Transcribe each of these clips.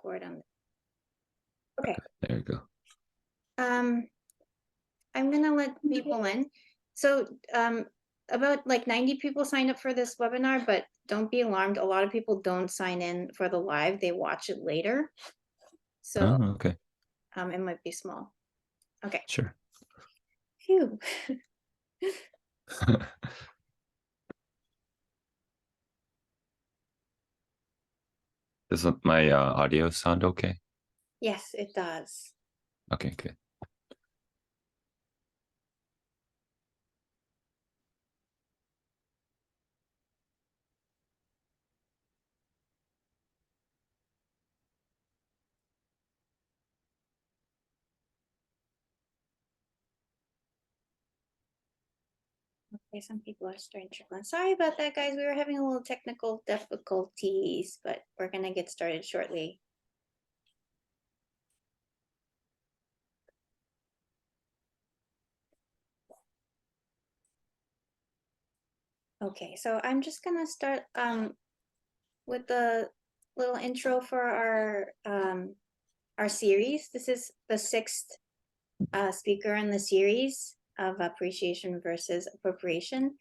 record on. Okay. There you go. I'm gonna let people in. So about like 90 people signed up for this webinar, but don't be alarmed. A lot of people don't sign in for the live. They watch it later. So okay. It might be small. Okay. Sure. Phew. Does my audio sound okay? Yes, it does. Okay, good. Okay, some people are starting to trickle in. Sorry about that, guys. We were having a little technical difficulties, but we're gonna get started shortly. Okay, so I'm just gonna start with the little intro for our series. This is the sixth speaker in the series of appreciation versus appropriation.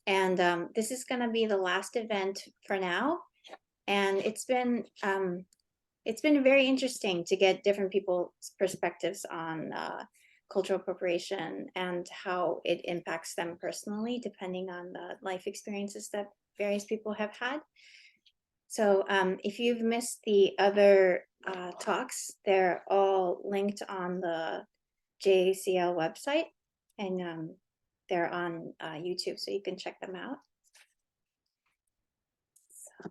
And this is gonna be the last event for now. And it's been very interesting to get different people's perspectives on cultural appropriation and how it impacts them personally, depending on the life experiences that various people have had. So if you've missed the other talks, they're all linked on the JACL website, and they're on YouTube, so you can check them out. So,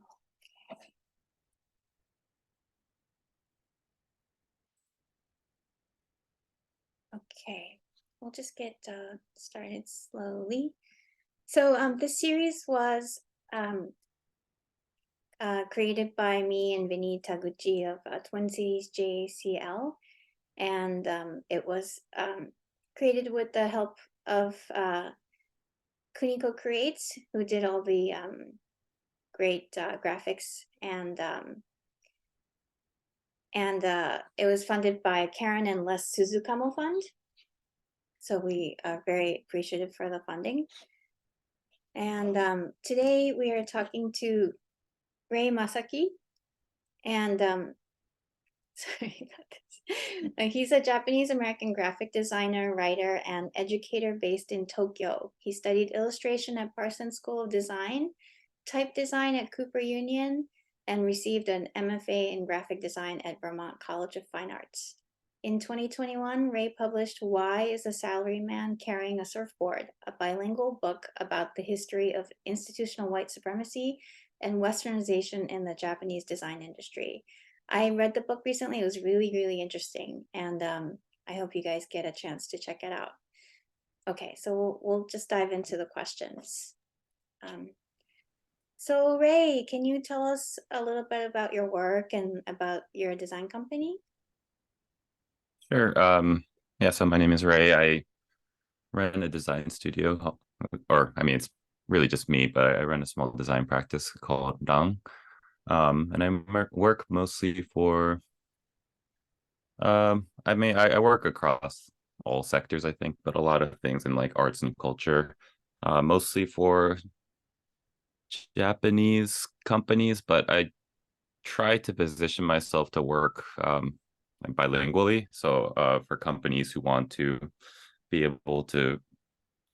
okay, we'll just get started slowly. So this series was created by me and Vinny Taguchi of Twin Cities JACL, and it was created with the help of Kuniko Creates, who did all the great graphics, and it was funded by Karen and Les Suzukamo Fund. So we are very appreciative for the funding. And today we are talking to Ray Masaki, and sorry about this. He's a Japanese American graphic designer, writer, and educator based in Tokyo. He studied illustration at Parsons School of Design, type design at Cooper Union, and received an MFA in graphic design at Vermont College of Fine Arts. In 2021, Ray published Why is a Salaryman Carrying a Surfboard, a bilingual book about the history of institutional white supremacy and westernization in the Japanese design industry. I read the book recently. It was really, really interesting, and I hope you guys get a chance to check it out. Okay, so we'll just dive into the questions. So Ray, can you tell us a little bit about your work and about your design company? Sure. Yeah, so my name is Ray. I run a design studio, or I mean, it's really just me, but I run a small design practice called Dang. And I work mostly for, I work across all sectors, I think, but a lot of things in like arts and culture, mostly for Japanese companies, but I try to position myself to work bilingually. So for companies who want to be able to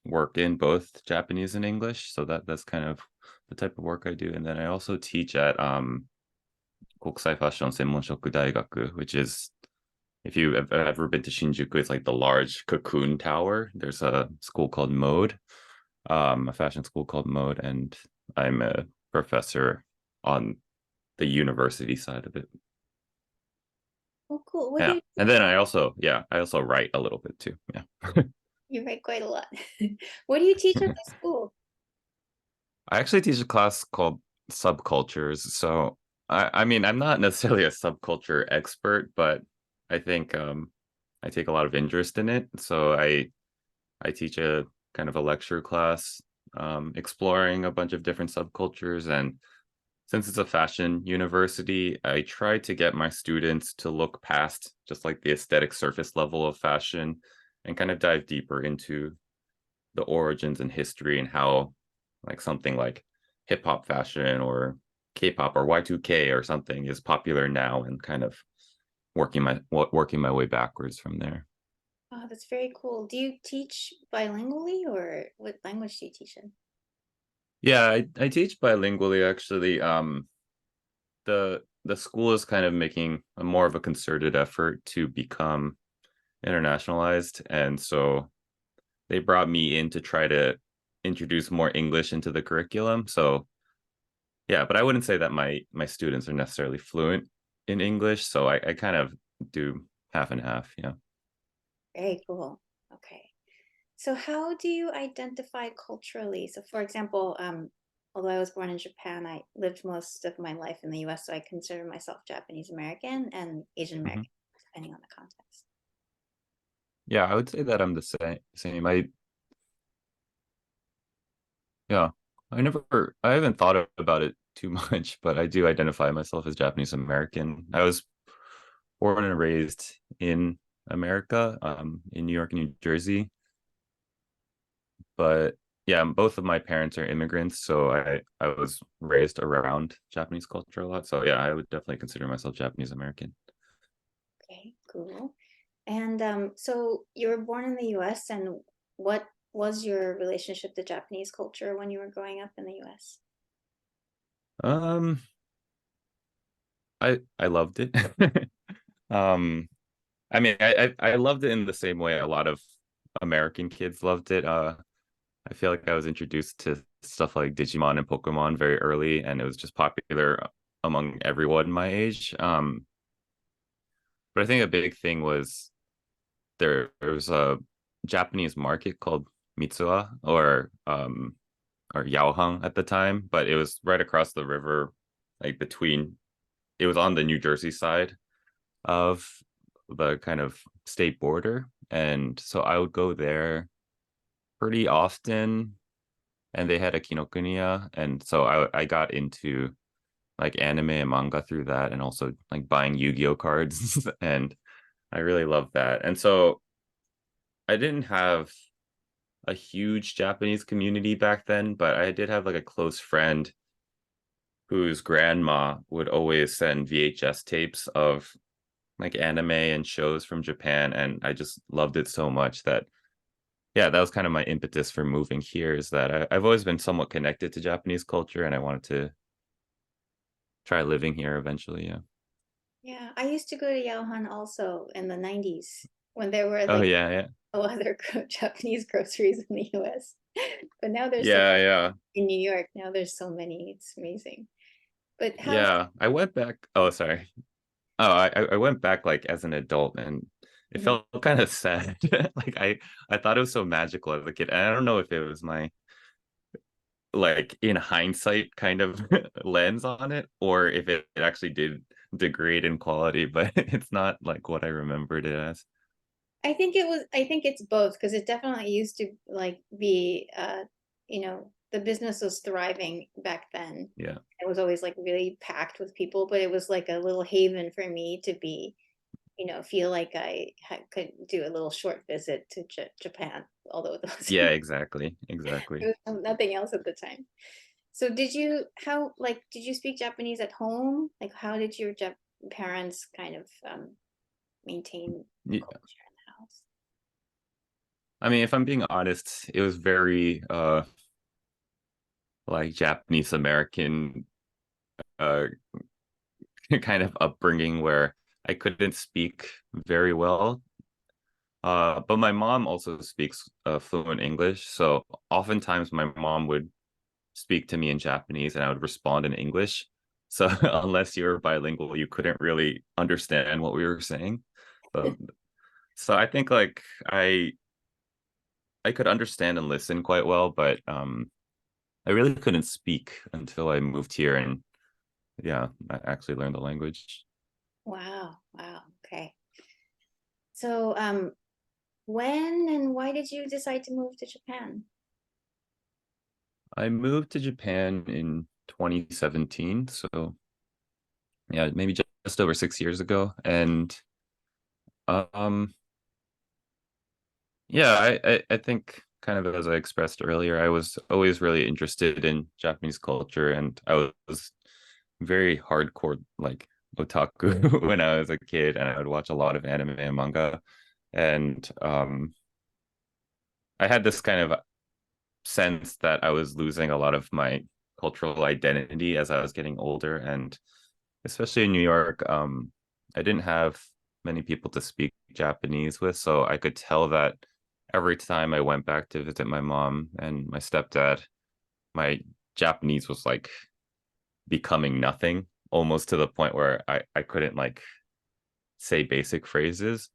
work in both Japanese and English. So that's kind of the type of work I do. And then I also teach at Kokusai Fashion Senmonshoku Daigaku, which is, if you have ever been to Shinjuku, it's like the large cocoon tower. There's a school called Mode, a fashion school called Mode, and I'm a professor on the university side of it. Oh, cool. What Yeah. do you And then I also write a little bit too. Yeah. You write quite a lot. What do you teach at the school? I actually teach a class called subcultures. So I mean, I'm not necessarily a subculture expert, but I think I take a lot of interest in it. So I teach a kind of a lecture class exploring a bunch of different subcultures, and since it's a fashion university, I try to get my students to look past just like the aesthetic surface level of fashion and kind of dive deeper into the origins and history and how like something like hip hop fashion or K-pop or Y2K or something is popular now, and kind of working my way backwards from there. Oh, that's very cool. Do you teach bilingually or what language do you teach in? Yeah, I teach bilingually actually. The school is kind of making a more of a concerted effort to become internationalized, and so they brought me in to try to introduce more English into the curriculum. So yeah, but I wouldn't say that my students are necessarily fluent in English, so I kind of do half and half. Yeah. Very cool. Okay. So how do you identify culturally? So for example, although I was born in Japan, I lived most of my life in the US, so I consider myself Japanese American and Asian Mhm. American, depending on the context. Yeah, I would say that I'm the same. I Yeah, I haven't thought about it too much, but I do identify myself as Japanese American. I was born and raised in America, in New York and New Jersey. But yeah, both of my parents are immigrants, so I was raised around Japanese culture a lot. So yeah, I would definitely consider myself Japanese American. Okay, cool. And so you were born in the US, and what was your relationship to Japanese culture when you were growing up in the US? Um, I loved it. Um, I mean, I loved it in the same way a lot of American kids loved it. I feel like I was introduced to stuff like Digimon and Pokemon very early, and it was just popular among everyone my age. But I think a big thing was there was a Japanese market called Mitsuwa or Yaohang at the time, but it was right across the river, like between. It was on the New Jersey side of the kind of state border, and so I would go there pretty often, and they had a Kinokuniya, and so I got into like anime and manga through that, and also like buying Yu-Gi-Oh cards, and I really loved that. And so I didn't have a huge Japanese community back then, but I did have like a close friend whose grandma would always send VHS tapes of like anime and shows from Japan, and I just loved it so much that yeah, that was kind of my impetus for moving here, is that I've always been somewhat connected to Japanese culture, and I wanted to try living here eventually. Yeah. Yeah, I used to go to Yaohan also in the 90s when there were Oh like yeah, yeah, no other Japanese groceries in the US. But now there's so yeah, yeah, in New York, now there's so many. It's amazing. But how yeah. I went back. Oh, sorry. Oh, I went back like as an adult, and it Mhm. felt kind of sad. Like I thought it was so magical as a kid. And I don't know if it was my like in hindsight kind of lens on it, or if it actually did degrade in quality, but it's not like what I remembered it as. I think it's both because it definitely used to like be the business was thriving back then. Yeah. It was always like really packed with people, but it was like a little haven for me to be, feel like could do a little short visit to Japan, although it was, Yeah, exactly. there Exactly. was nothing else at the time. So did you speak Japanese at home? Like how did your parents kind of maintain the Yeah. culture in the house? I mean, if I'm being honest, it was very like Japanese American uh kind of upbringing where I couldn't speak very well. But my mom also speaks fluent English, so oftentimes my mom would speak to me in Japanese and I would respond in English. So unless you were bilingual, you couldn't really understand what we were saying. So so I think like I could understand and listen quite well, but I really couldn't speak until I moved here, and yeah, I actually learned the language. Wow, wow, okay. So, when and why did you decide to move to Japan? I moved to Japan in 2017. So yeah, maybe just over 6 years ago. And um, yeah, I think kind of as I expressed earlier, I was always really interested in Japanese culture, and I was very hardcore like otaku when I was a kid, and I would watch a lot of anime and manga. And I had this kind of sense that I was losing a lot of my cultural identity as I was getting older, and especially in New York, I didn't have many people to speak Japanese with, so I could tell that every time I went back to visit my mom and my stepdad, my Japanese was like becoming nothing, almost to the point where I couldn't like say basic phrases.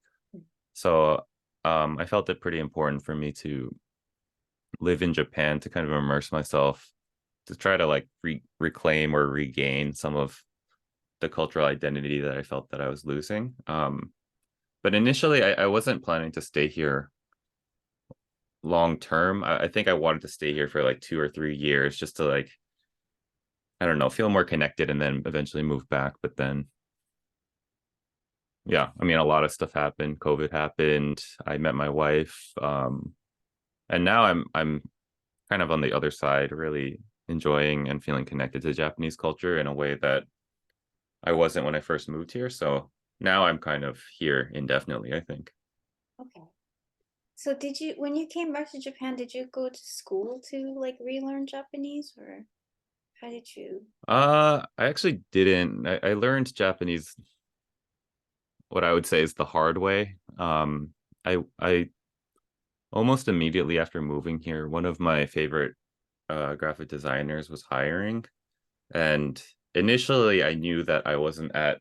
So I felt it pretty important for me to live in Japan to kind of immerse myself to try to like reclaim or regain some of the cultural identity that I felt that I was losing. But initially, I wasn't planning to stay here long term. I think I wanted to stay here for like 2 or 3 years just to like, I don't know, feel more connected and then eventually move back. But then, yeah, I mean, a lot of stuff happened. COVID happened. I met my wife. And now I'm kind of on the other side, really enjoying and feeling connected to Japanese culture in a way that I wasn't when I first moved here. So now I'm kind of here indefinitely, I think. Okay. So did you, when you came back to Japan, did you go to school to like relearn Japanese, or how did you? I actually didn't. I learned Japanese, what I would say is the hard way. I almost immediately after moving here, one of my favorite graphic designers was hiring. And initially I knew that I wasn't at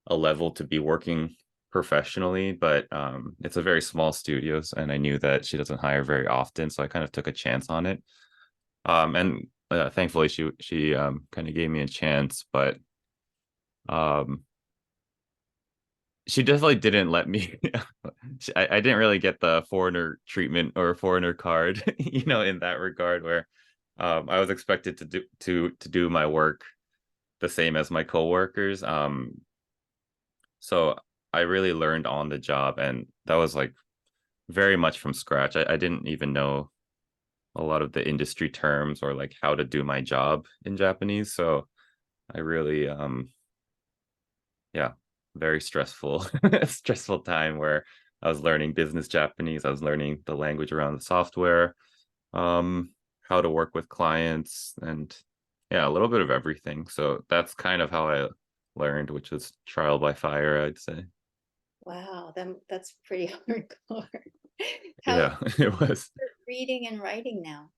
a level to be working professionally, but it's a very small studios, and I knew that she doesn't hire very often, so I kind of took a chance on it. And thankfully, she kind of gave me a chance, but um, she definitely didn't let me. I didn't really get the foreigner treatment or foreigner card, in that regard, where I was expected to do my work the same as my coworkers. So I really learned on the job, and that was like very much from scratch. I didn't even know a lot of the industry terms or like how to do my job in Japanese. So I really yeah, very stressful stressful time where I was learning business Japanese, I was learning the language around the software, um, how to work with clients, and yeah, a little bit of everything. So that's kind of how I learned, which was trial by fire, I'd say. Wow, that's pretty hardcore. How Yeah, it was. reading and writing now?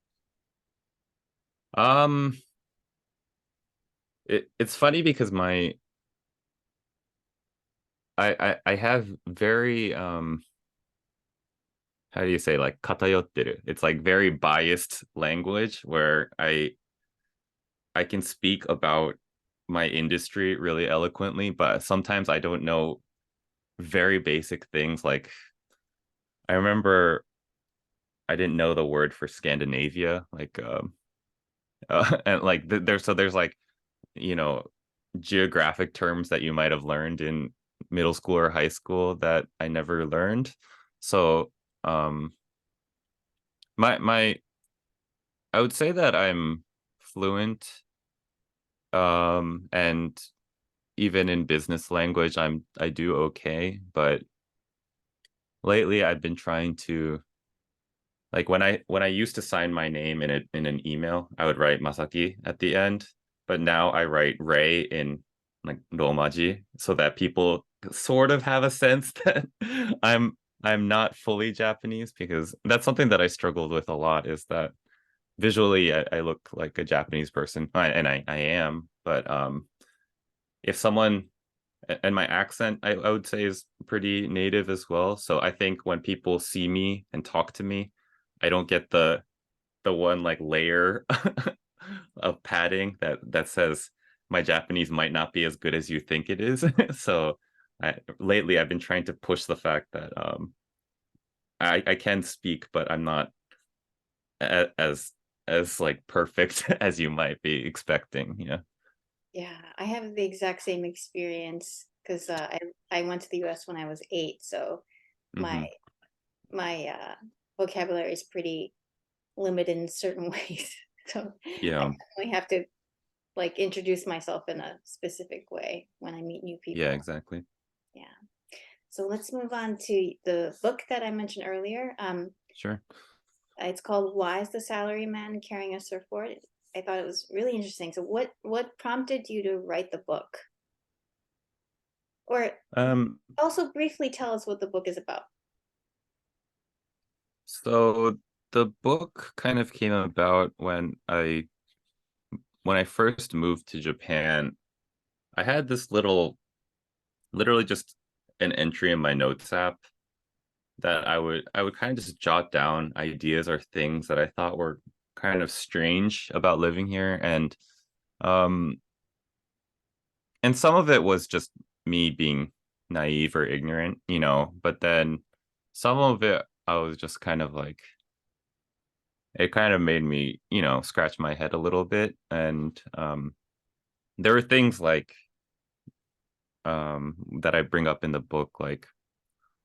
Um, it's funny because I have very how do you say, like katayotteru. It's like very biased language where I can speak about my industry really eloquently, but sometimes I don't know very basic things. Like I remember I didn't know the word for Scandinavia, like and like there's like, you know, geographic terms that you might have learned in middle school or high school that I never learned. So um my I would say that I'm fluent, and even in business language I do okay, but lately I've been trying to, like, when I used to sign my name in an email, I would write Masaki at the end, but now I write Ray in like Romaji so that people sort of have a sense that I'm not fully Japanese, because that's something that I struggled with a lot, is that visually I look like a Japanese person, and I am, but if someone, and my accent I would say is pretty native as well. So I think when people see me and talk to me, I don't get the one like layer of padding that says my Japanese might not be as good as you think it is. So lately I've been trying to push the fact that I can speak, but I'm not as as like perfect as you might be expecting. Yeah, I have the exact same experience because I went to the U.S. when I was 8, so my Hmm. my vocabulary is pretty limited in certain ways. So I Yeah, definitely have to like introduce myself in a specific way when I meet new yeah, people. exactly. Yeah. So let's move on to the book that I mentioned earlier. Sure. It's called "Why is the Salaryman Carrying a Surfboard?" I thought it was really interesting. So what prompted you to write the book? Or Um, also briefly tell us what the book is about. so the book kind of came about when I first moved to Japan. I had this literally just an entry in my notes app that I would kind of just jot down ideas or things that I thought were kind of strange about living here, um and some of it was just me being naive or ignorant, but then some of it I was just kind of like, it kind of made me, scratch my head a little bit. And there were things like that I bring up in the book, like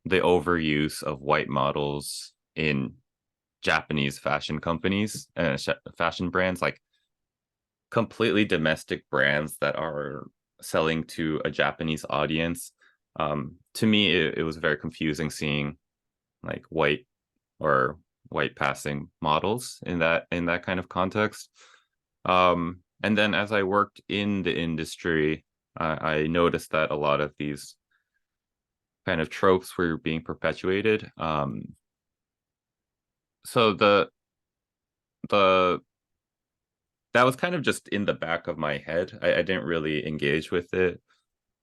the overuse of white models in Japanese fashion companies and fashion brands, like completely domestic brands that are selling to a Japanese audience. To me, it was very confusing seeing like or white passing models in that kind of context. And then as I worked in the industry, I noticed that a lot of these kind of tropes were being perpetuated. So the that was kind of just in the back of my head. I didn't really engage with it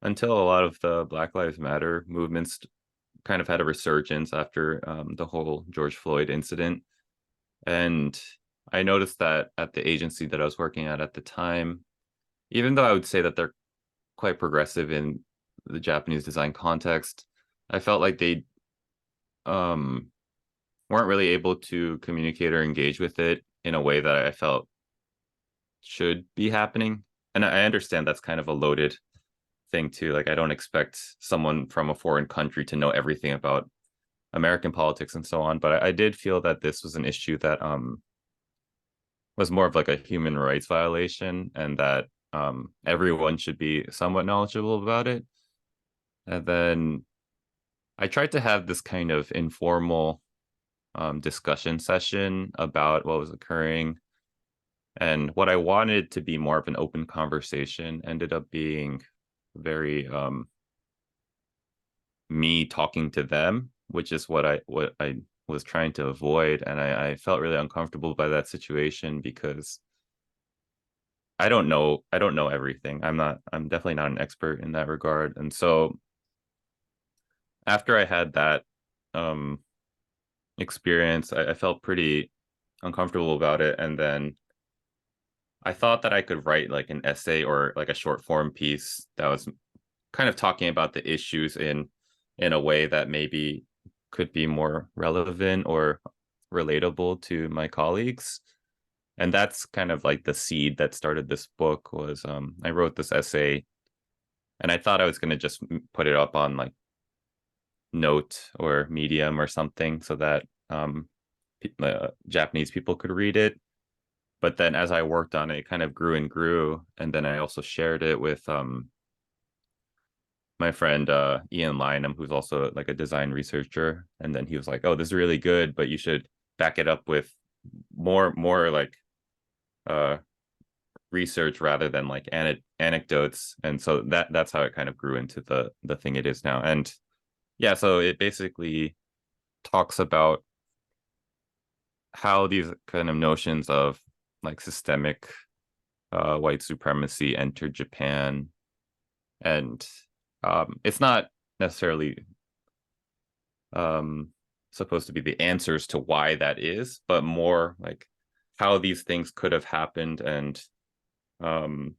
until a lot of the Black Lives Matter movements kind of had a resurgence after the whole George Floyd incident. And I noticed that at the agency that I was working at the time, even though I would say that they're quite progressive in the Japanese design context, I felt like they um, weren't really able to communicate or engage with it in a way that I felt should be happening. And I understand that's kind of a loaded thing too. Like I don't expect someone from a foreign country to know everything about American politics and so on, but I did feel that this was an issue that was more of like a human rights violation, and that everyone should be somewhat knowledgeable about it. And then I tried to have this kind of informal discussion session about what was occurring. And what I wanted to be more of an open conversation ended up being very me talking to them, which is what I was trying to avoid. And I felt really uncomfortable by that situation because I don't know everything. I'm definitely not an expert in that regard. And so after I had that um experience, I felt pretty uncomfortable about it. And then I thought that I could write like an essay or like a short form piece that was kind of talking about the issues in a way that maybe could be more relevant or relatable to my colleagues. And that's kind of like the seed that started this book. Was I wrote this essay, and I thought I was going to just put it up on like Note or Medium or something so that Japanese people could read it. But then as I worked on it, it kind of grew and grew. And then I also shared it with my friend Ian Lynham, who's also like a design researcher. And then he was like, "Oh, this is really good, but you should back it up with more like uh research rather than like anecdotes." And so that's how it kind of grew into the thing it is now. And yeah, so it basically talks about how these kind of notions of like systemic white supremacy entered Japan. And it's not necessarily um, supposed to be the answers to why that is, but more like how these things could have happened, and um,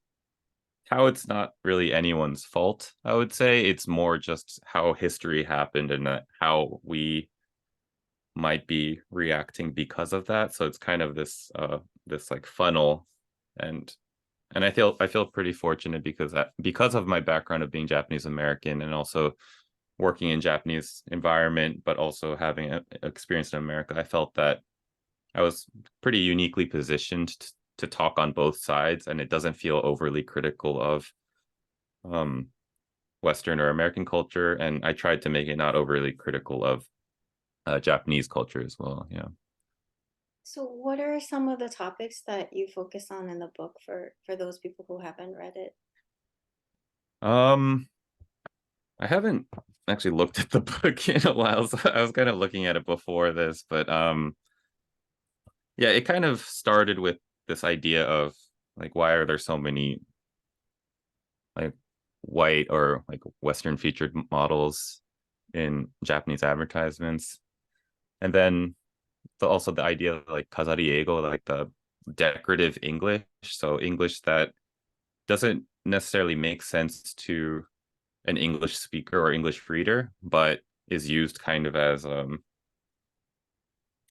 how it's not really anyone's fault. I would say it's more just how history happened, and how we might be reacting because of that. So it's kind of this this like funnel, and I feel pretty fortunate because of my background of being Japanese American and also working in Japanese environment, but also having experience in America. I felt that I was pretty uniquely positioned to talk on both sides, and it doesn't feel overly critical of um, Western or American culture. And I tried to make it not overly critical of Japanese culture as well. Yeah. So what are some of the topics that you focus on in the book for those people who haven't read it? Um, I haven't actually looked at the book in a while, so I was kind of looking at it before this, but yeah, it kind of started with this idea of like why are there so many like white or like Western featured models in Japanese advertisements, and then also the idea of like kazariego, like the decorative English, so English that doesn't necessarily make sense to an English speaker or English reader, but is used kind of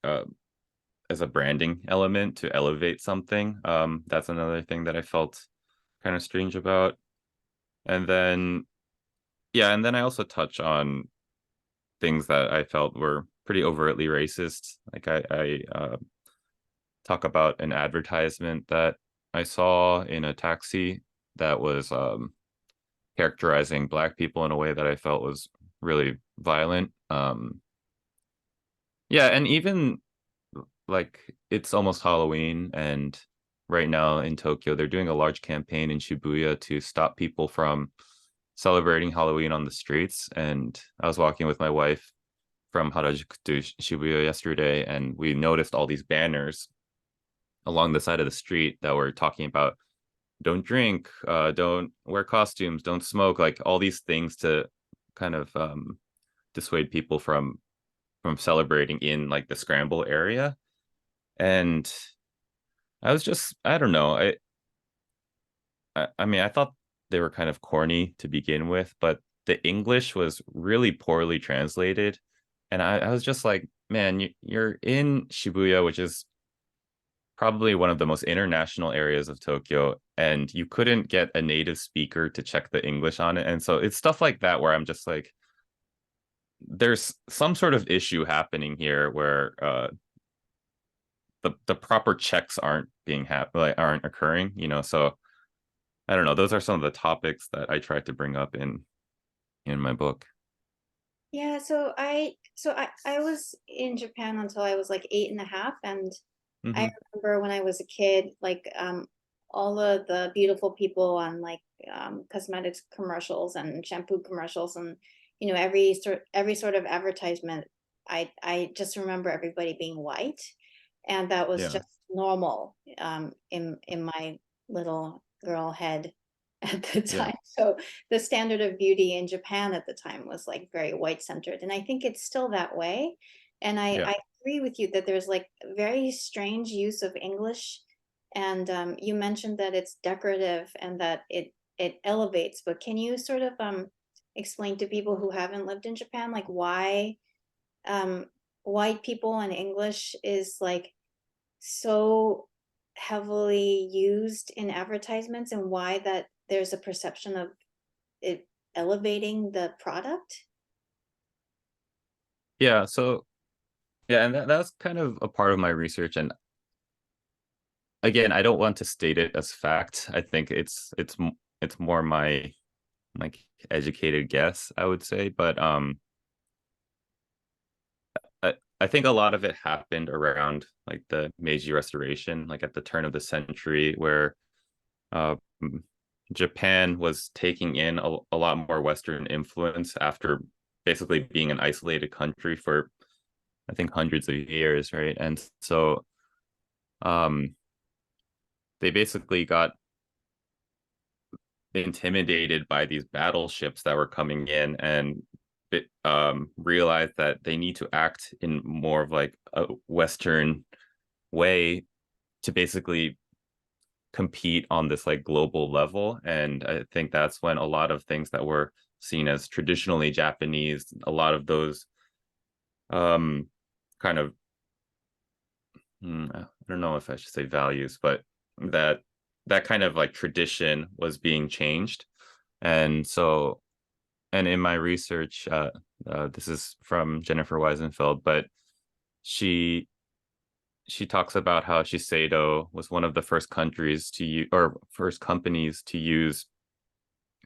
uh, as a branding element to elevate something. That's another thing that I felt kind of strange about. And then yeah, and then I also touch on things that I felt were pretty overtly racist. Like I talk about an advertisement that I saw in a taxi that was characterizing Black people in a way that I felt was really violent. Yeah, and even like it's almost Halloween, and right now in Tokyo, they're doing a large campaign in Shibuya to stop people from celebrating Halloween on the streets. And I was walking with my wife from Harajuku to Shibuya yesterday, and we noticed all these banners along the side of the street that were talking about don't drink, don't wear costumes, don't smoke, like all these things to kind of dissuade people from celebrating in like the Scramble area. And I was just, I don't know, I mean, I thought they were kind of corny to begin with, but the English was really poorly translated. And I was just like, man, you're in Shibuya, which is probably one of the most international areas of Tokyo, and you couldn't get a native speaker to check the English on it. And so it's stuff like that where I'm just like, there's some sort of issue happening here where the proper checks aren't like aren't occurring, So I don't know. Those are some of the topics that I tried to bring up in my book. Yeah, so I was in Japan until I was like 8.5, and I Hmm. remember when I was a kid, like all of the beautiful people on like cosmetics commercials and shampoo commercials, and every sort of advertisement. I just remember everybody being white, and that was Yeah. just normal in my little girl head at the Yeah. time. So the standard of beauty in Japan at the time was like very white centered. And I think it's still that way. And Yeah. I agree with you that there's like very strange use of English. And you mentioned that it's decorative and that it elevates. But can you sort of explain to people who haven't lived in Japan, like why um, white people and English is like so heavily used in advertisements, and why that there's a perception of it elevating the product? Yeah. So yeah, and that's kind of a part of my research. And again, I don't want to state it as fact. I think it's more my like educated guess, I would say. But I think a lot of it happened around like the Meiji Restoration, like at the turn of the century, where uh, Japan was taking in a lot more Western influence after basically being an isolated country for I think hundreds of years, right? And so um, they basically got intimidated by these battleships that were coming in, and realized that they need to act in more of like a Western way to basically compete on this like global level. And I think that's when a lot of things that were seen as traditionally Japanese, a lot of those um kind of don't know if I should say values, but that that kind of like tradition was being changed. And so, and in my research, this is from Jennifer Weisenfeld, but she she talks about how Shiseido was one of the first countries to use, or first companies to use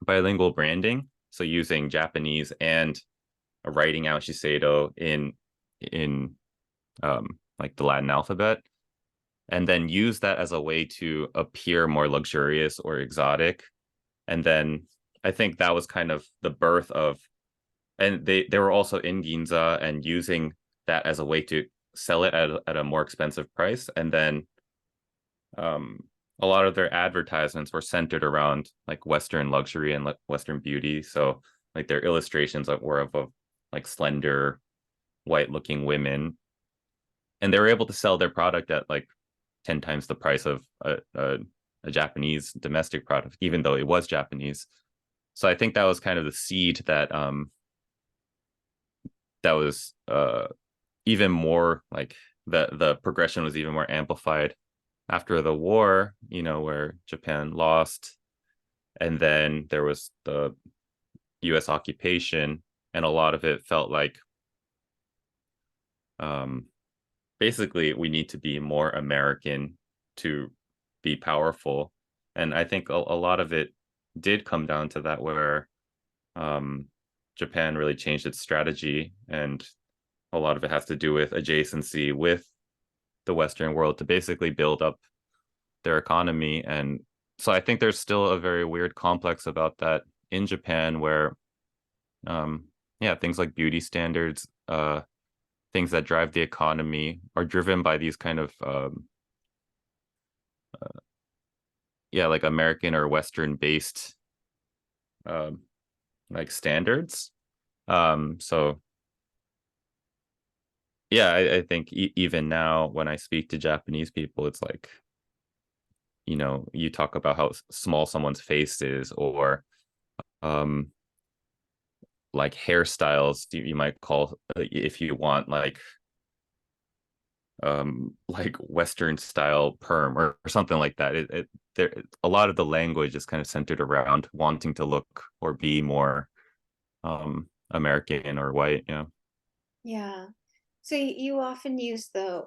bilingual branding. So using Japanese and writing out Shiseido in like the Latin alphabet, and then use that as a way to appear more luxurious or exotic. And then I think that was kind of the birth of, and they were also in Ginza and using that as a way to sell it at a more expensive price. And then um, a lot of their advertisements were centered around like Western luxury and like Western beauty. So like their illustrations were of like slender, white looking women, and they were able to sell their product at like 10 times the price of a Japanese domestic product, even though it was Japanese. So I think that was kind of the seed that that was even more like the progression was even more amplified after the war, you know, where Japan lost, and then there was the US occupation, and a lot of it felt like um basically we need to be more American to be powerful. And I think a lot of it did come down to that, where um, Japan really changed its strategy, and a lot of it has to do with adjacency with the Western world to basically build up their economy. And so I think there's still a very weird complex about that in Japan, where um, yeah, things like beauty standards, things that drive the economy are driven by these kind of yeah, like American or Western based um like standards. So yeah, I think even now when I speak to Japanese people, it's like, you know, you talk about how small someone's face is, or um like hairstyles you might call, if you want like Western style perm or something like that. It there a lot of the language is kind of centered around wanting to look or be more American or white. Yeah. Yeah. So you often use the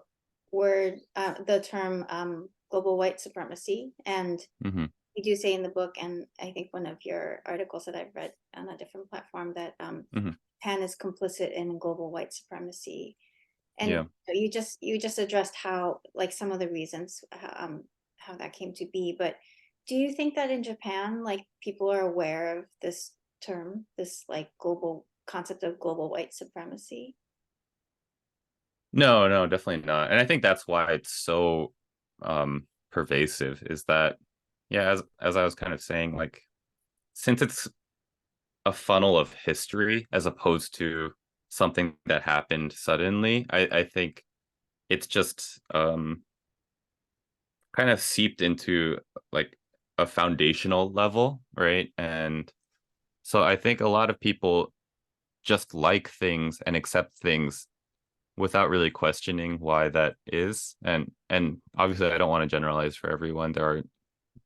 word, the term global white supremacy, and Hmm. you do say in the book, and I think one of your articles that I've read on a different platform, that Hmm. Japan is complicit in global white supremacy. And Yeah. you just addressed how, like, some of the reasons how that came to be, but do you think that in Japan, like, people are aware of this term, this like global concept of global white supremacy? No, no, definitely not. And I think that's why it's so pervasive, is that yeah, as I was kind of saying, like since it's a funnel of history as opposed to something that happened suddenly, I think it's just kind of seeped into like a foundational level, right? And so I think a lot of people just like things and accept things without really questioning why that is. And obviously I don't want to generalize for everyone. There are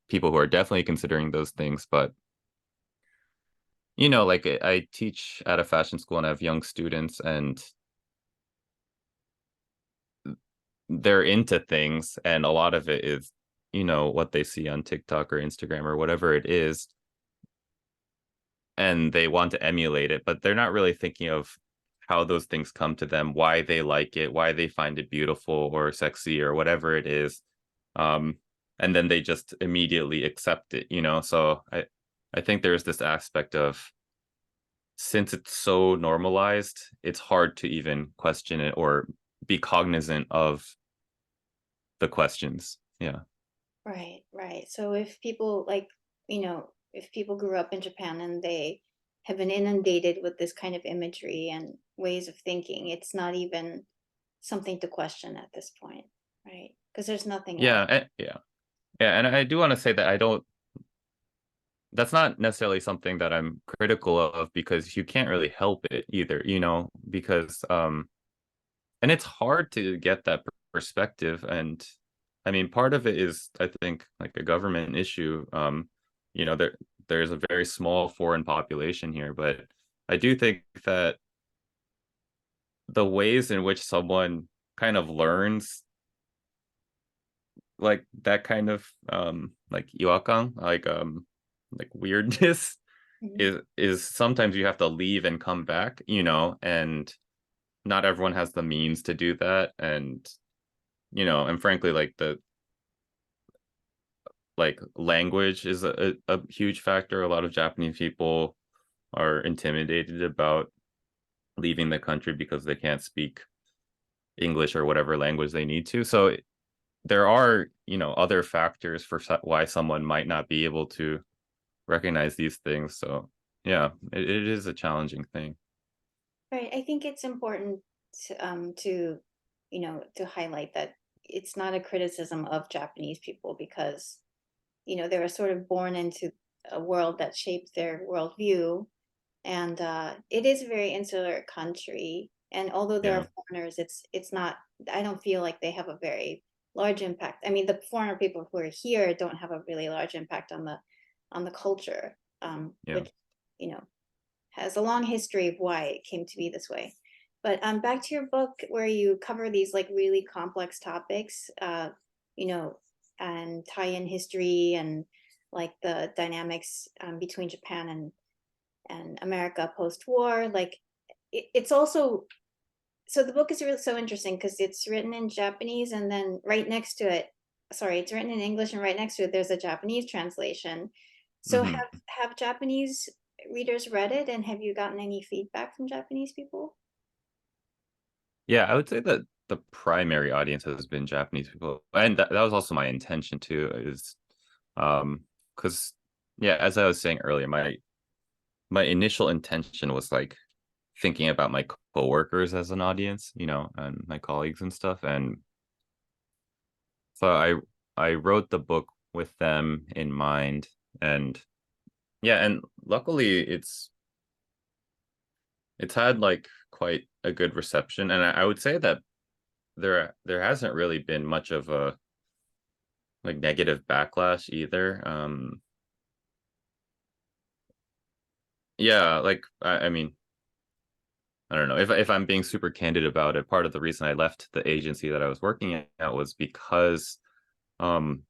people who are definitely considering those things, but you know, like I teach at a fashion school and I have young students, and they're into things, and a lot of it is, you know, what they see on TikTok or Instagram or whatever it is, and they want to emulate it, but they're not really thinking of how those things come to them, why they like it, why they find it beautiful or sexy or whatever it is. Um, and then they just immediately accept it, you know. So I think there's this aspect of, since it's so normalized, it's hard to even question it or be cognizant of the questions. Yeah. Right, right. So if people, like, if people grew up in Japan and they have been inundated with this kind of imagery and ways of thinking, it's not even something to question at this point, right? Because there's nothing else. Yeah. Yeah. And I do want to say that I don't, that's not necessarily something that I'm critical of, because you can't really help it either, you know, because and it's hard to get that perspective. And I mean, part of it is, I think, like a government issue. There's a very small foreign population here, but I do think that the ways in which someone kind of learns like that kind of like iwakan, like weirdness Mhm. is sometimes you have to leave and come back, and not everyone has the means to do that. And and frankly, like the like language is a huge factor. A lot of Japanese people are intimidated about leaving the country because they can't speak English or whatever language they need to. So there are, other factors for why someone might not be able to recognize these things. So yeah, it is a challenging thing. Right. I think it's important to highlight that it's not a criticism of Japanese people because, they were sort of born into a world that shaped their worldview. And it is a very insular country. And although there Yeah, are foreigners, it's not, I don't feel like they have a very large impact. I mean, the foreigner people who are here don't have a really large impact on the culture, yeah. which, you know, has a long history of why it came to be this way. But back to your book where you cover these like really complex topics, you know, and tie in history and like the dynamics between Japan and America post-war. Like it's also so the book is really so interesting because it's written in Japanese and then right next to it, sorry, it's written in English and right next to it there's a Japanese translation. So Hmm. have Japanese readers read it and have you gotten any feedback from Japanese people? Yeah, I would say that the primary audience has been Japanese people, and that was also my intention too. Is because yeah, as I was saying earlier, my initial intention was like thinking about my coworkers as an audience, and my colleagues and stuff. And so I wrote the book with them in mind. And yeah, and luckily it's had like quite a good reception. And I would say that there hasn't really been much of a like negative backlash either. Yeah, like I mean, I don't know if I'm being super candid about it. Part of the reason I left the agency that I was working at was because um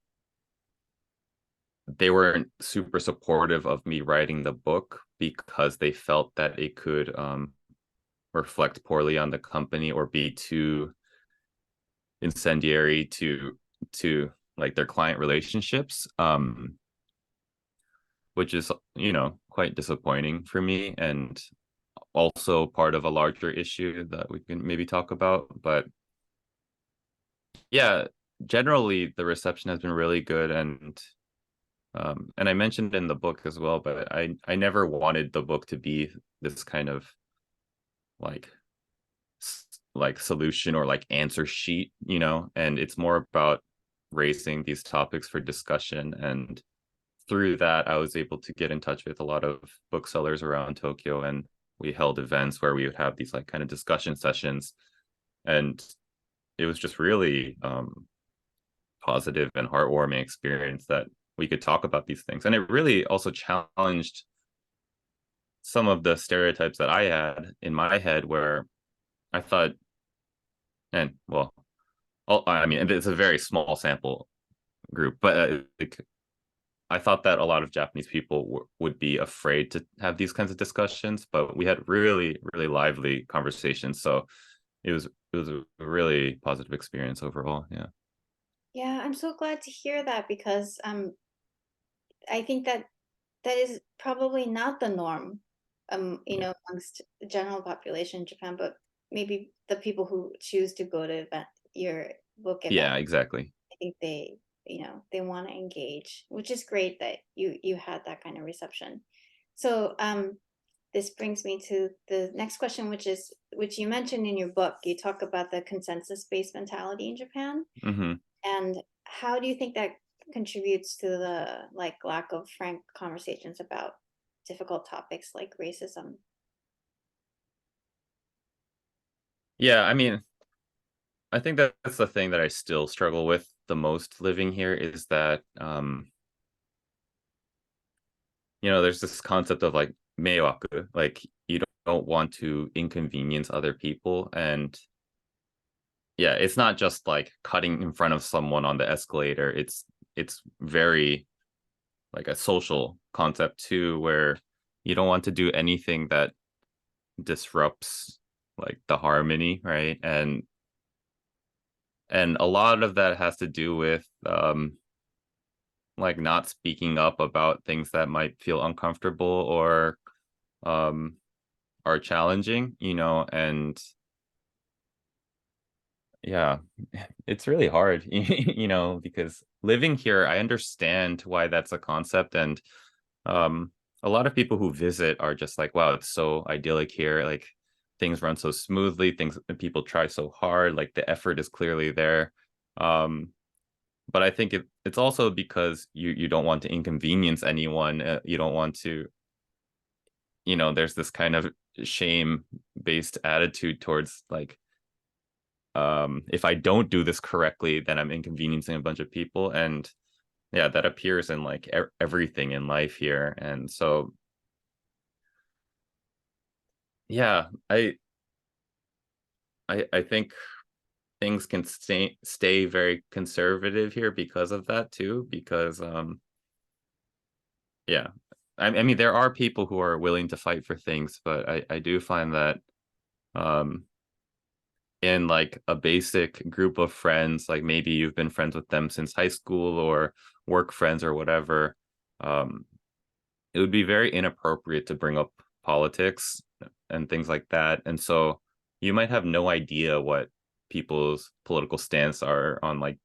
they weren't super supportive of me writing the book because they felt that it could reflect poorly on the company or be too incendiary to like their client relationships, which is quite disappointing for me, and also part of a larger issue that we can maybe talk about. But yeah, generally the reception has been really good. And I mentioned in the book as well, but I never wanted the book to be this kind of like like solution or like answer sheet, and it's more about raising these topics for discussion. And through that, I was able to get in touch with a lot of booksellers around Tokyo, and we held events where we would have these like kind of discussion sessions. And it was just really positive and heartwarming experience that we could talk about these things. And it really also challenged some of the stereotypes that I had in my head where I thought, and well, I mean, it's a very small sample group, but like, I thought that a lot of Japanese people would be afraid to have these kinds of discussions, but we had really, really lively conversations. So it was a really positive experience overall. Yeah. Yeah, I'm so glad to hear that because I think that that is probably not the norm, Yeah. amongst the general population in Japan, but maybe the people who choose to go to your book event, Yeah, exactly. I think they want to engage, which is great that you had that kind of reception. So, this brings me to the next question, which you mentioned in your book. You talk about the consensus-based mentality in Japan. Hmm. And how do you think that contributes to the like lack of frank conversations about difficult topics like racism? Yeah, I mean, I think that's the thing that I still struggle with the most living here is that there's this concept of like meiwaku, like you don't want to inconvenience other people. And yeah, it's not just like cutting in front of someone on the escalator. It's very like a social concept too, where you don't want to do anything that disrupts like the harmony, right? And a lot of that has to do with like not speaking up about things that might feel uncomfortable or um are challenging, and yeah, it's really hard, because living here, I understand why that's a concept. And um a lot of people who visit are just like, wow, it's so idyllic here, like things run so smoothly, things people try so hard, like the effort is clearly there. um but I think it's also because you don't want to inconvenience anyone. You don't want to, there's this kind of shame based attitude towards like, if I don't do this correctly, then I'm inconveniencing a bunch of people. And yeah, that appears in like everything in life here. And so yeah, I think things can stay very conservative here because of that too, because yeah, I mean there are people who are willing to fight for things, but I do find that um in like a basic group of friends, like maybe you've been friends with them since high school or work friends or whatever, um, it would be very inappropriate to bring up politics and things like that. And so you might have no idea what people's political stance are on like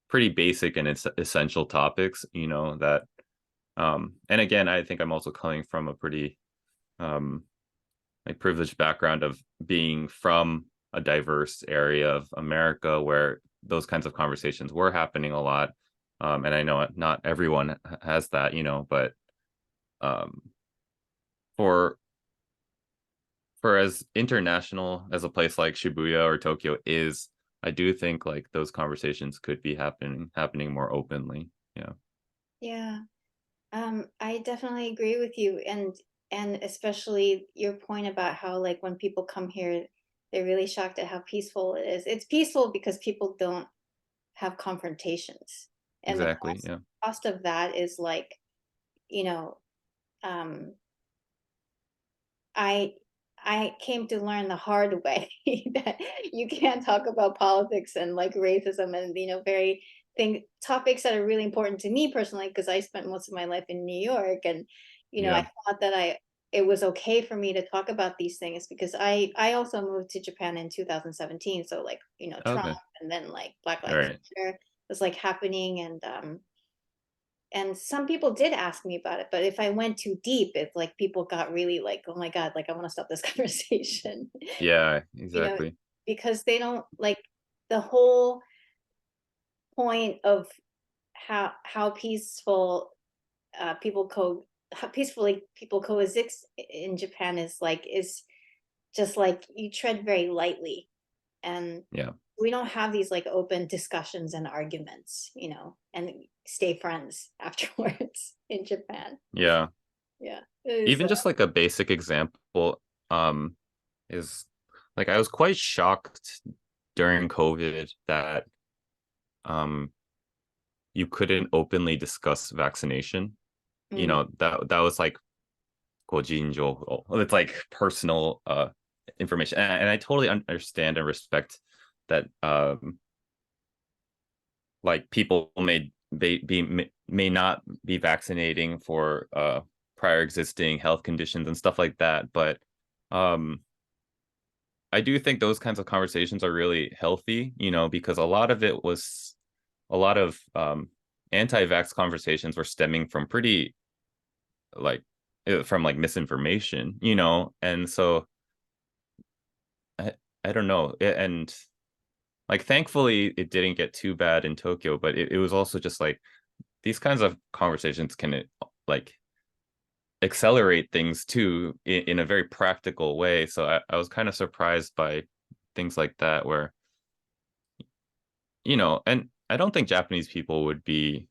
pretty basic and essential topics, that and again, I think I'm also coming from a pretty um like privileged background of being from a diverse area of America where those kinds of conversations were happening a lot. And I know not everyone has that, but um, for as international as a place like Shibuya or Tokyo is, I do think like those conversations could be happening more openly. Yeah. Yeah. I definitely agree with you, and especially your point about how like when people come here, they're really shocked at how peaceful it is. It's peaceful because people don't have confrontations, and the Exactly. Yeah. cost of that is like, you know, um, I I came to learn the hard way that you can't talk about politics and like racism and very topics that are really important to me personally, because I spent most of my life in New York. And I Yeah. thought that it was okay for me to talk about these things because I also moved to Japan in 2017. So like, Trump, Okay. and then like Black All Lives right. Matter was like happening. And some people did ask me about it, but if I went too deep, it's like people got really like, oh my God, like I want to stop this conversation. Yeah. you know Exactly. because they don't like the whole point of how peaceful people how peacefully people coexist in Japan is just like you tread very lightly. And Yeah. we don't have these like open discussions and arguments, and stay friends afterwards in Japan. Yeah. Yeah, it is. Even just like a basic example um is like I was quite shocked during COVID that um you couldn't openly discuss vaccination. Mm, That was like gojinjo. It's like personal information. And I totally understand and respect that like people may not be vaccinating for prior existing health conditions and stuff like that, but um I do think those kinds of conversations are really healthy, because a lot of it was a lot of anti-vax conversations were stemming from pretty like from like misinformation, and so I, I don't know. And like thankfully it didn't get too bad in Tokyo, but it was also just like these kinds of conversations can like accelerate things too in a very practical way. So I was kind of surprised by things like that where and I don't think Japanese people would be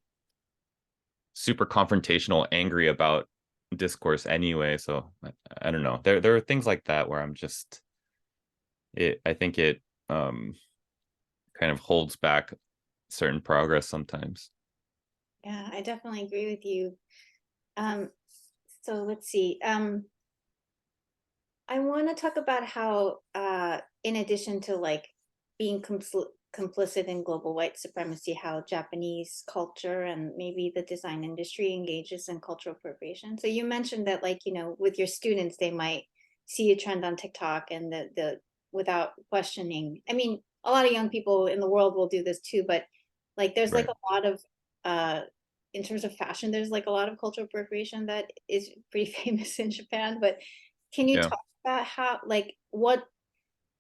super confrontational, angry about discourse anyway. So I don't know. There are things like that where I'm just I think it kind of holds back certain progress sometimes. Yeah, I definitely agree with you. Um, so let's see. I want to talk about how, in addition to like being complicit in global white supremacy, how Japanese culture and maybe the design industry engages in cultural appropriation. So you mentioned that, like, with your students, they might see a trend on TikTok and the without questioning. I mean, a lot of young people in the world will do this too, but like, there's like Right. a lot of, in terms of fashion, there's like a lot of cultural appropriation that is pretty famous in Japan. But can you Yeah. talk about how, like,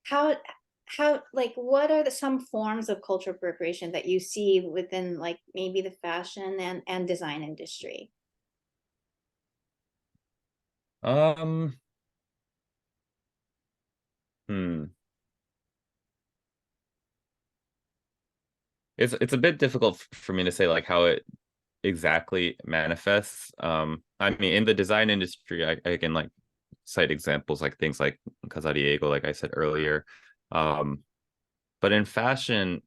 how like what are some forms of cultural appropriation that you see within, like, maybe the fashion and design industry? Um, hmm. It's a bit difficult for me to say like how it exactly manifests. I mean, in the design industry, I can like cite examples like things like Casariego, like I said earlier. Um, but in fashion,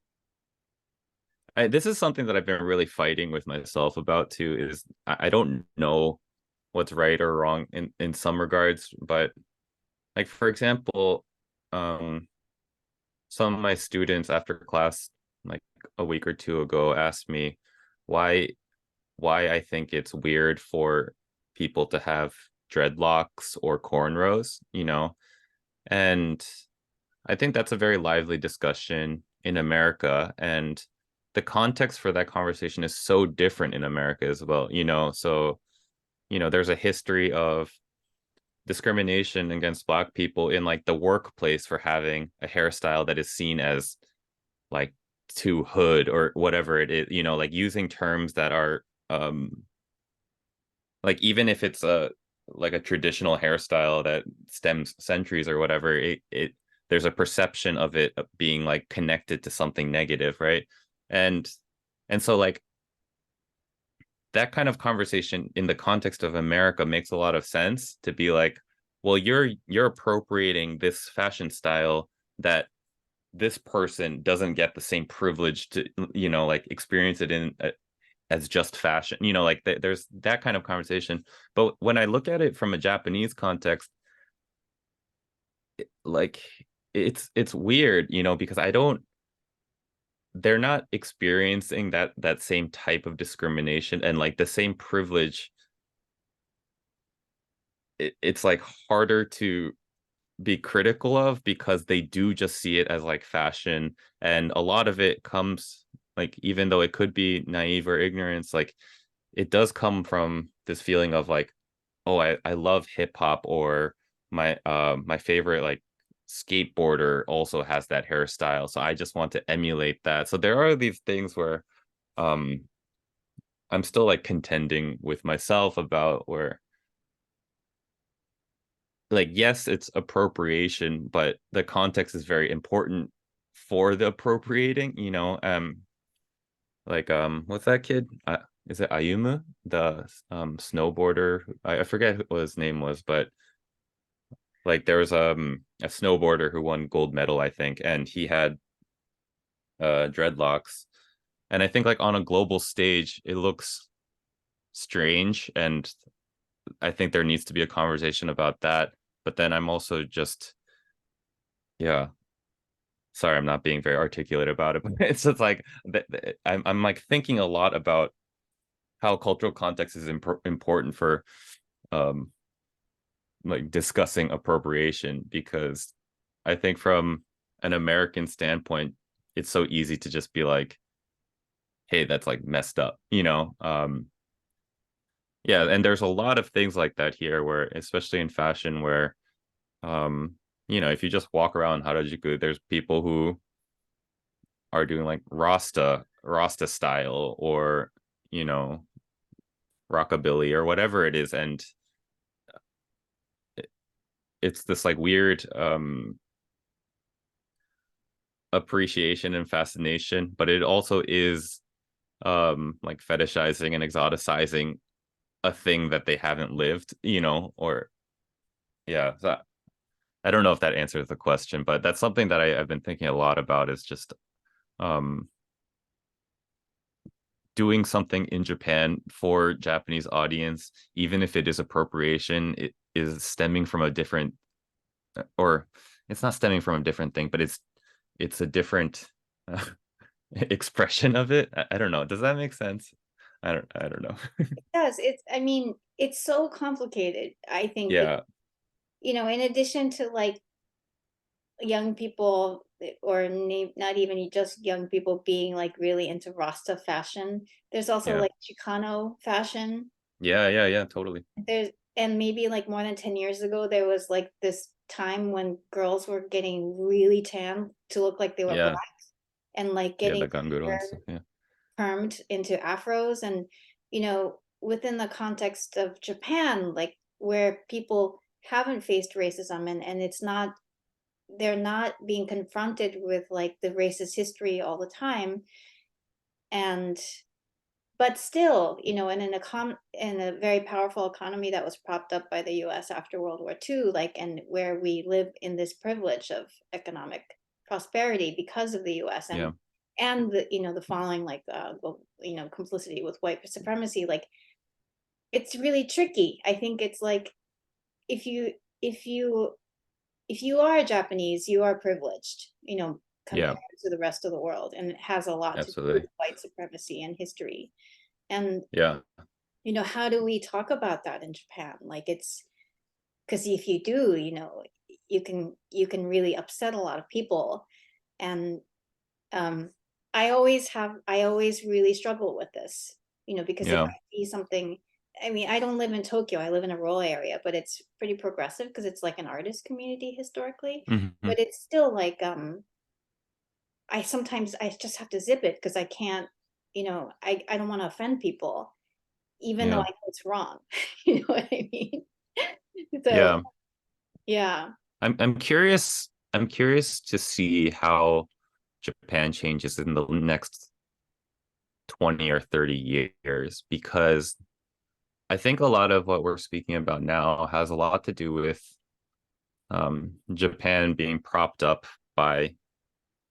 this is something that I've been really fighting with myself about too, is I don't know what's right or wrong in some regards, but like for example, um, some of my students after class, like a week or two ago, asked me why I think it's weird for people to have dreadlocks or cornrows, you know? And I think that's a very lively discussion in America. And the context for that conversation is so different in America as well, you know? So, there's a history of discrimination against Black people in like the workplace for having a hairstyle that is seen as like too hood or whatever it is, like using terms that are like even if it's a like a traditional hairstyle that stems centuries or whatever, it there's a perception of it being like connected to something negative, right? And so like that kind of conversation in the context of America makes a lot of sense to be like, well, you're appropriating this fashion style that this person doesn't get the same privilege to, like experience it in as just fashion, like there's that kind of conversation. But when I look at it from a Japanese context, like it's weird, because I don't they're not experiencing that same type of discrimination and like the same privilege. It's like harder to be critical of because they do just see it as like fashion, and a lot of it comes, like, even though it could be naive or ignorance, like it does come from this feeling of like, oh, I love hip hop, or my favorite like skateboarder also has that hairstyle, so I just want to emulate that. So there are these things where um I'm still like contending with myself about where, like, yes, it's appropriation, but the context is very important for the appropriating, like what's that kid, is it Ayumu, the snowboarder? I forget what his name was, but like there was a snowboarder who won gold medal, I think, and he had dreadlocks. And I think like on a global stage it looks strange, and I think there needs to be a conversation about that. But then I'm also just, yeah, sorry, I'm not being very articulate about it, but it's just like I'm like thinking a lot about how cultural context is important for um like discussing appropriation, because I think from an American standpoint, it's so easy to just be like, hey, that's like messed up, yeah, and there's a lot of things like that here where, especially in fashion, where if you just walk around Harajuku, there's people who are doing like Rasta style, or you know, rockabilly or whatever it is, and it's this like weird appreciation and fascination, but it also is like fetishizing and exoticizing a thing that they haven't lived, or yeah. So I don't know if that answers the question, but that's something that I've been thinking a lot about, is just um doing something in Japan for Japanese audience, even if it is appropriation, it is stemming from a different, or it's not stemming from a different thing, but it's a different uh, expression of it. I don't know. Does that make sense? I don't know. It does. I mean, it's so complicated, I think, Yeah, in addition to like young people, or not even just young people being like really into Rasta fashion, there's also yeah, like Chicano fashion. yeah, totally. There's, and maybe like more than 10 years ago, there was like this time when girls were getting really tan to look like they were Yeah, black, and like yeah, getting the ganguro their and stuff. Yeah, permed into afros. And within the context of Japan, like where people haven't faced racism, and it's not, they're not being confronted with like the racist history all the time. And but still, and in a very powerful economy that was propped up by the US after World War II, like, and where we live in this privilege of economic prosperity because of the US, yeah, and the the following, like, complicity with white supremacy. Like, it's really tricky. I think it's like, if you if you if you are Japanese, you are privileged, yeah, compared to the rest of the world, and it has a lot to do with absolutely. white supremacy and history. And Yeah, how do we talk about that in Japan? Like, it's because if you do, you can really upset a lot of people. And um I always really struggle with this, because if I yeah, see something, I mean, I don't live in Tokyo, I live in a rural area, but it's pretty progressive because it's like an artist community historically. hmm, But it's still like, I just have to zip it because I can't, I don't want to offend people, even though yeah, I know it's wrong. You know what I mean? So yeah. yeah. I'm curious. I'm curious to see how Japan changes in the next 20 or 30 years, because I think a lot of what we're speaking about now has a lot to do with Japan being propped up by,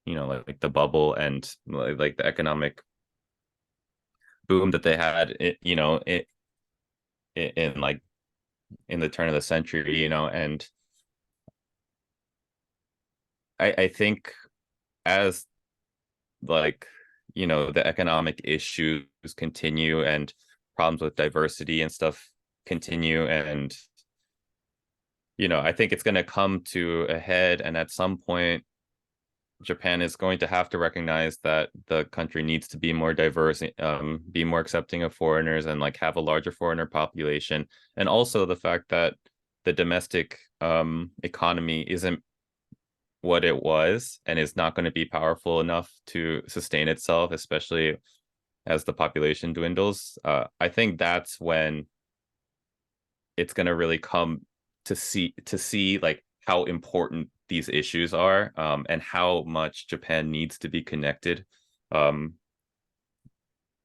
like the bubble and like the economic boom that they had, in like in the turn of the century, and I think as like the economic issues continue and problems with diversity and stuff continue, and I think it's going to come to a head, and at some point Japan is going to have to recognize that the country needs to be more diverse, be more accepting of foreigners, and like have a larger foreigner population, and also the fact that the domestic economy isn't what it was and is not going to be powerful enough to sustain itself, especially as the population dwindles. I think that's when it's going to really come to see like how important these issues are, and how much Japan needs to be connected um,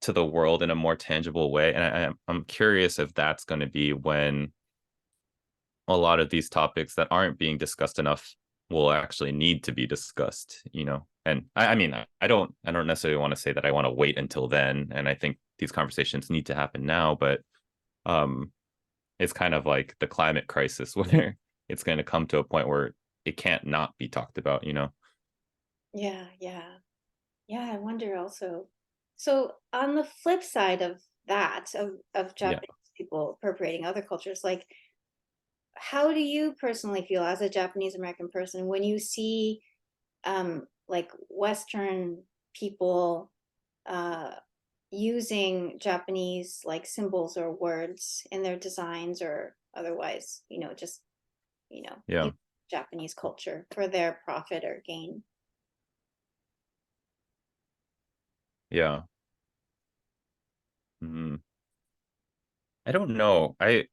to the world in a more tangible way. And I'm curious if that's going to be when a lot of these topics that aren't being discussed enough will actually need to be discussed. And I mean, I don't necessarily want to say that I want to wait until then, and I think these conversations need to happen now, but um it's kind of like the climate crisis where it's going to come to a point where it can't not be talked about. Yeah, yeah. Yeah, I wonder also. So on the flip side of that, of Yeah, Japanese people appropriating other cultures, like, how do you personally feel as a Japanese American person when you see, like, Western people uh using Japanese like symbols or words in their designs, or otherwise, just, yeah, use Japanese culture for their profit or gain? yeah. Mm. I don't know. I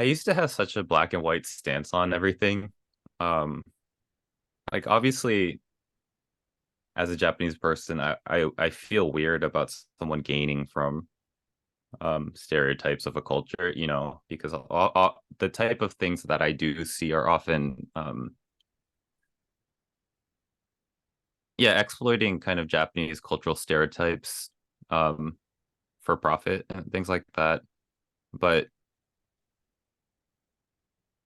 used to have such a black and white stance on everything. Um like obviously as a Japanese person, I feel weird about someone gaining from stereotypes of a culture, because the type of things that I do see are often yeah, exploiting kind of Japanese cultural stereotypes um for profit and things like that. But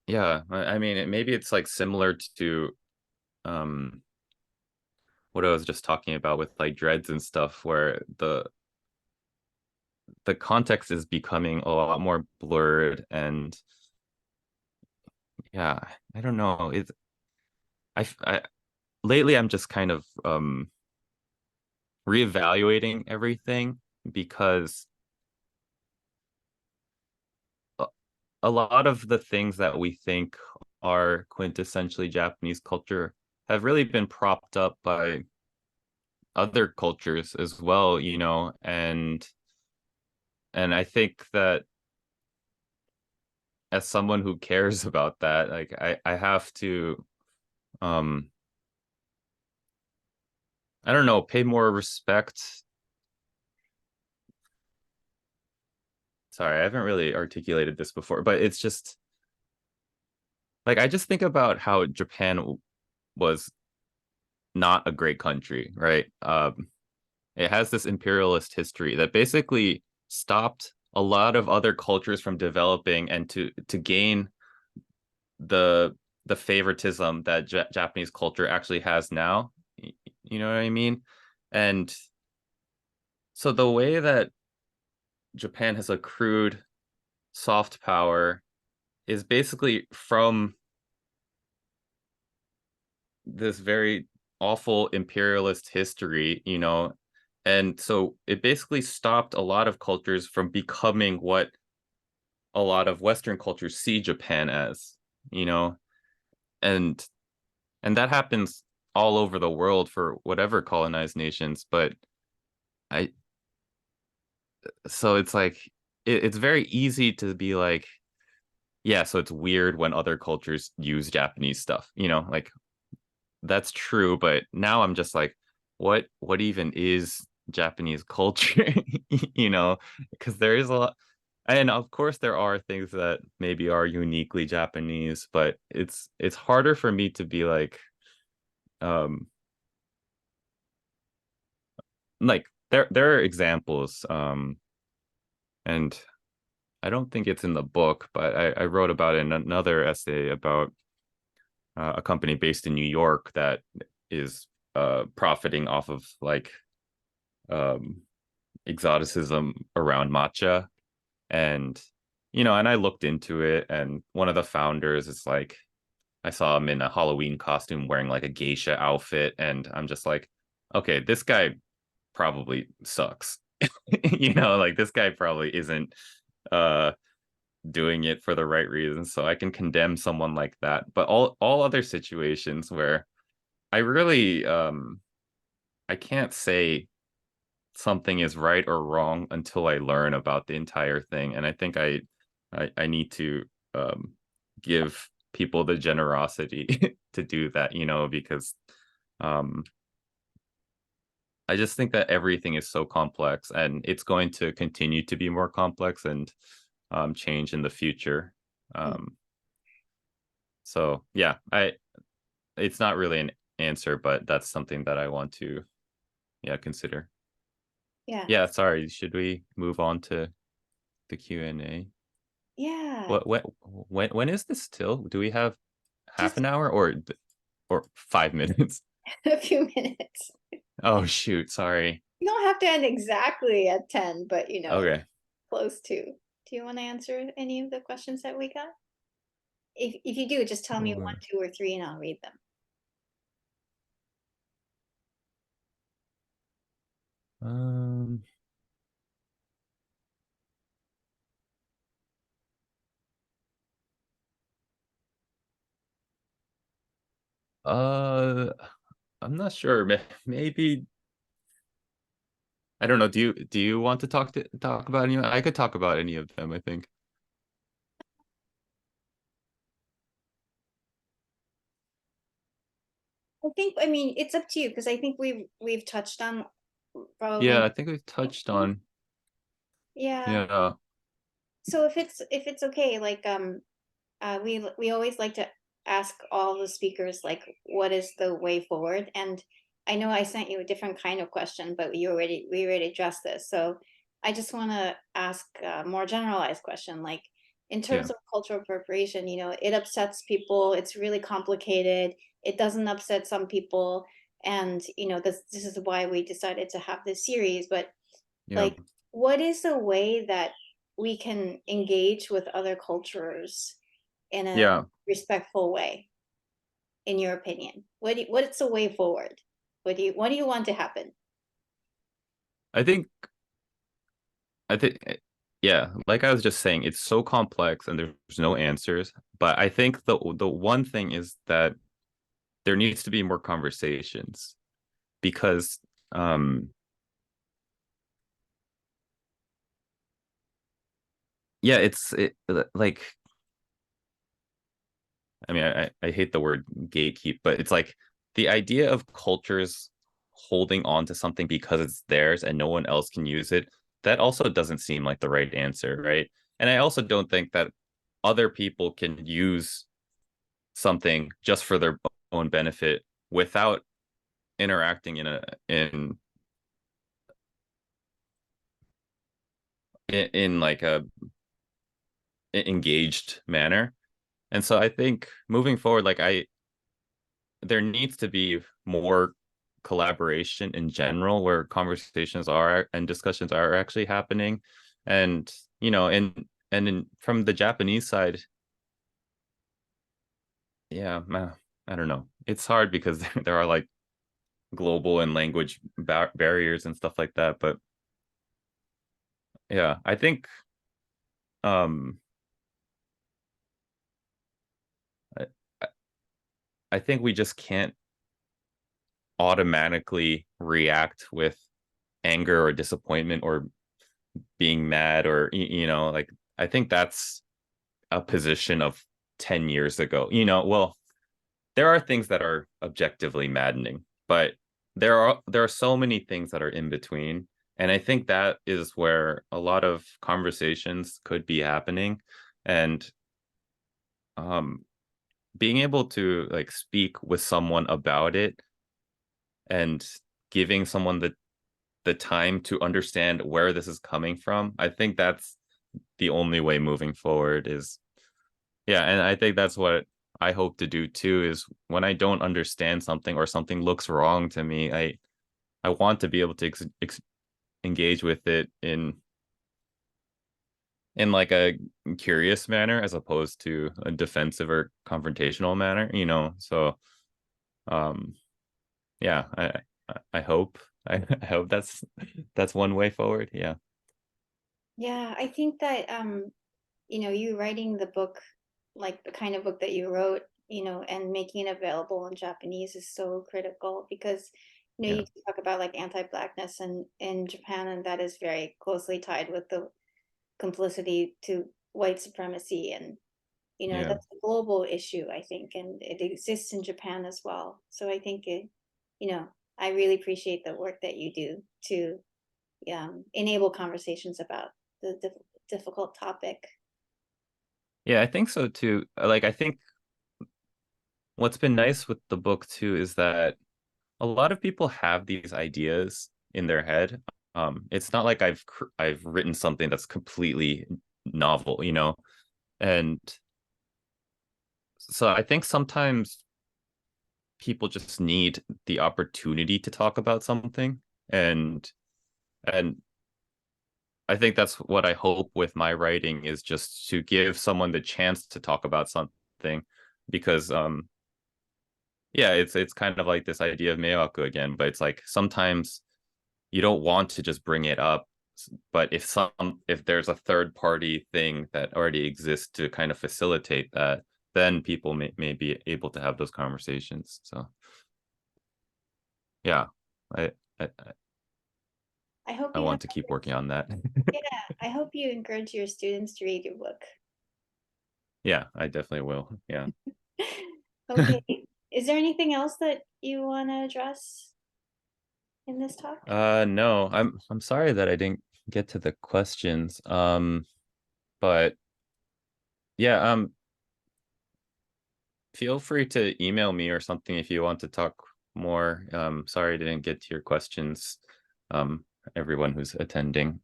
yeah, I mean maybe it's like similar to um what I was just talking about with like dreads and stuff, where the context is becoming a lot more blurred. And yeah, I don't know. I lately I'm just kind of reevaluating everything, because a, a lot of the things that we think are quintessentially Japanese culture have really been propped up by other cultures as well, and I think that as someone who cares about that, like I have to um I don't know, pay more respect. Sorry, I haven't really articulated this before, but it's just like I just think about how Japan was not a great country, right? It has this imperialist history that basically stopped a lot of other cultures from developing and to gain the the favoritism that Japanese culture actually has now. You know what I mean? And so the way that Japan has accrued soft power is basically from this very awful imperialist history, and so it basically stopped a lot of cultures from becoming what a lot of Western cultures see Japan as, you know, and and that happens all over the world for whatever colonized nations. But I so it's like it's very easy to be like, yeah, so it's weird when other cultures use Japanese stuff, like that's true. But now I'm just like, what even is Japanese culture? you know because there is a lot, and of course there are things that maybe are uniquely Japanese, but it's harder for me to be um like there are examples, and I don't think it's in the book, but I wrote about it in another essay about a company based in New York that is profiting off of like um exoticism around matcha. And and I looked into it, and one of the founders is like, I saw him in a Halloween costume wearing like a geisha outfit, and I'm just like, okay, this guy probably sucks. Like this guy probably isn't uh doing it for the right reasons, so I can condemn someone like that. But all other situations where I really I can't say something is right or wrong until I learn about the entire thing. And I think I need to um give people the generosity to do that, because um I just think that everything is so complex, and it's going to continue to be more complex and change in the future. Um so yeah, I it's not really an answer, but that's something that I want to, yeah, consider. Yeah, Yeah, sorry, should we move on to the Q&A? yeah, When is this till? Do we have half just an hour or 5 minutes? a few minutes. Oh shoot, sorry. You don't have to end exactly at 10, but Okay. close to. Do you want to answer any of the questions that we got? If you do, just tell me one, Well, two, or three, and I'll read them. Um uh I'm not sure. Maybe I don't know. Do you want to talk about any? I could talk about any of them, I think. I mean, it's up to you because I think we've touched on Yeah, probably. I think we've touched on. Yeah. Yeah, So if it's okay, like we always like to ask all the speakers like what is the way forward, and I know I sent you a different kind of question, but we already addressed this. So I just want to ask a more generalized question, like in yeah, terms of cultural appropriation, it upsets people. It's really complicated. It doesn't upset some people, and this is why we decided to have this series. But yeah, like, what is a way that we can engage with other cultures in a yeah. respectful way, in your opinion? What's the way forward? What do you want to happen? I think I think yeah, like I was just saying, it's so complex and there's no answers. But I think the one thing is that there needs to be more conversations because yeah, like I mean I hate the word gatekeep, but it's like the idea of cultures holding on to something because it's theirs and no one else can use it, that also doesn't seem like the right answer, right? And I also don't think that other people can use something just for their own benefit without interacting in like a engaged manner. And so I think moving forward, like I there needs to be more collaboration in general where conversations are and discussions are actually happening. And from the Japanese side, yeah, I don't know. It's hard because there are like global and language barriers and stuff like that. But yeah, um I, I think we just can't automatically react with anger or disappointment or being mad or like I think that's a position of 10 years ago. Well, there are things that are objectively maddening, but there are so many things that are in between. And I think that is where a lot of conversations could be happening. And um being able to like speak with someone about it and giving someone the time to understand where this is coming from, I think that's the only way moving forward is yeah. And I think that's what I hope to do too, is when I don't understand something or something looks wrong to me, I want to be able to engage with it in like a curious manner as opposed to a defensive or confrontational manner, so um yeah, I hope I hope that's one way forward. Yeah, Yeah, I think that you writing the book, like the kind of book that you wrote, and making it available in Japanese is so critical because yeah, you talk about like anti-blackness and in Japan, and that is very closely tied with the complicity to white supremacy, and yeah. that's a global issue, I think, and it exists in Japan as well. So I think you know I really appreciate the work that you do to enable conversations about the difficult topic. Yeah, I think so too. Like I think what's been nice with the book too is that a lot of people have these ideas in their head. It's not like I've written something that's completely novel, and so I think sometimes people just need the opportunity to talk about something, and I think that's what I hope with my writing is just to give someone the chance to talk about something, because yeah, it's kind of like this idea of meoku again, but it's like sometimes you don't want to just bring it up, but if there's a third party thing that already exists to kind of facilitate that, then people may be able to have those conversations. So yeah, I I, I hope I you have want to keep working on that. Yeah, I hope you encourage your students to read your book. Yeah, I definitely will. Yeah. Okay. Is there anything else that you want to address in this talk? No, I'm sorry that I didn't get to the questions. But yeah, feel free to email me or something if you want to talk more. Sorry I didn't get to your questions. Um, everyone who's attending.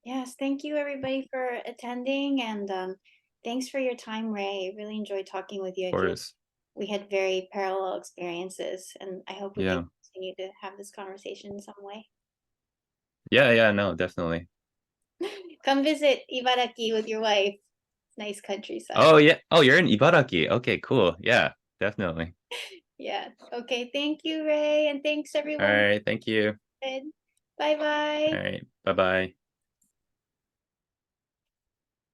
Yes, thank you everybody for attending, and thanks for your time, Ray. I really enjoyed talking with you. Of I feel course. we had very parallel experiences, and I hope we can Yeah. continue to have this conversation in some way. Yeah, yeah, no, definitely. Come visit Ibaraki with your wife. Nice countryside. Oh yeah. Oh, you're in Ibaraki. Okay, cool. Yeah, definitely. Yeah. Okay. Thank you, Ray, and thanks All everyone. right, thank you. Bye All bye. right, bye-bye.